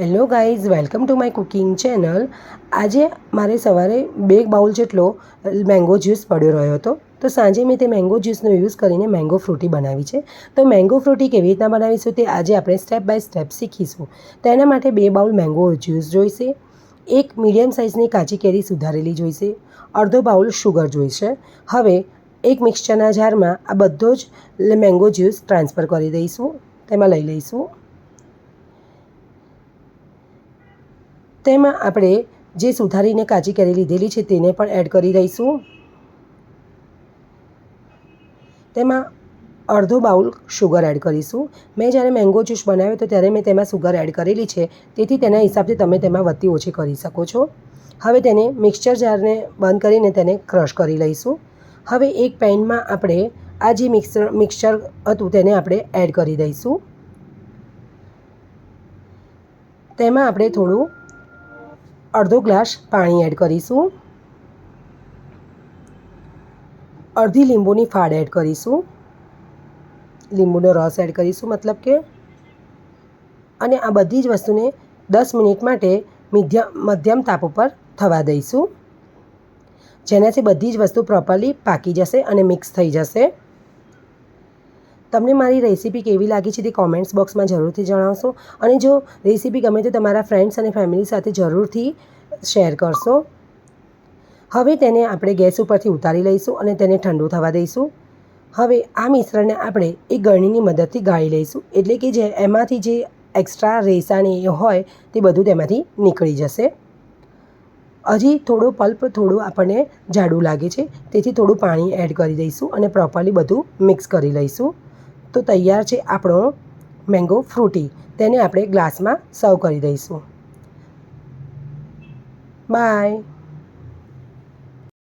Hello guys, welcome to my cooking channel. આજે મારે સવારે 2 બાઉલ જેટલો મેંગો જ્યુસ પડ્યો રહ્યો હતો, તો સાંજે મેં તે મેંગો જ્યુસનો યુઝ કરીને મેંગો ફ્રૂટી બનાવી છે. તો મેંગો ફ્રૂટી કેવી રીતના બનાવીશું તે આજે આપણે સ્ટેપ બાય સ્ટેપ શીખીશું. તો એના માટે 2 બાઉલ મેંગો જ્યુસ જોઈશે, એક મીડિયમ સાઇઝની કાચી કેરી સુધારેલી જોઈશે, અડધો બાઉલ શુગર જોઈશે. હવે એક મિક્સચરના જારમાં આ બધો જ મેંગો જ્યુસ ટ્રાન્સફર કરી દઈશું, તેમાં લઈ લઈશું. તેમાં આપણે જે સુધારીને કાચી કેરી લીધેલી છે તેને પણ એડ કરી દઈશું. તેમાં અડધો બાઉલ શુગર એડ કરીશું. મેં જ્યારે મેંગો જ્યુસ બનાવ્યો તો ત્યારે મેં તેમાં શુગર એડ કરેલી છે, તેથી તેના હિસાબથી તમે તેમાં વધતી ઓછી કરી શકો છો. હવે તેને મિક્સચર જારને બંધ કરીને તેને ક્રશ કરી લઈશું. હવે એક પેનમાં આપણે આ જે મિક્સચર હતું તેને આપણે એડ કરી દઈશું. તેમાં આપણે થોડું અડધો ગ્લાસ પાણી એડ કરીશું, અડધી લીંબુની ફાળ એડ કરીશું, લીંબુનો રસ એડ કરીશું મતલબ કે, અને આ બધી જ વસ્તુને 10 મિનિટ માટે મધ્યમ તાપ ઉપર થવા દઈશું, જેનાથી બધી જ વસ્તુ પ્રોપરલી પાકી જશે અને મિક્સ થઈ જશે. તમને મારી રેસીપી કેવી લાગી છે તે કોમેન્ટ્સ બોક્સમાં જરૂરથી જણાવશો, અને જો રેસીપી ગમે તો તમારા ફ્રેન્ડ્સ અને ફેમિલી સાથે જરૂરથી શેર કરશો. હવે તેને આપણે ગેસ ઉપરથી ઉતારી લઈશું અને તેને ઠંડુ થવા દઈશું. હવે આ મિશ્રણને આપણે એક ગળણીની મદદથી ગાળી લઈશું, એટલે કે જે એમાંથી જે એક્સ્ટ્રા રેસાને એ હોય તે બધું તેમાંથી નીકળી જશે. હજી થોડો પલ્પ થોડું આપણને જાડું લાગે છે, તેથી થોડું પાણી એડ કરી દઈશું અને પ્રોપરલી બધું મિક્સ કરી લઈશું. તો તૈયાર છે આપણો મેંગો ફ્રૂટી. તેને આપણે ગ્લાસમાં સર્વ કરી દઈશું. બાય.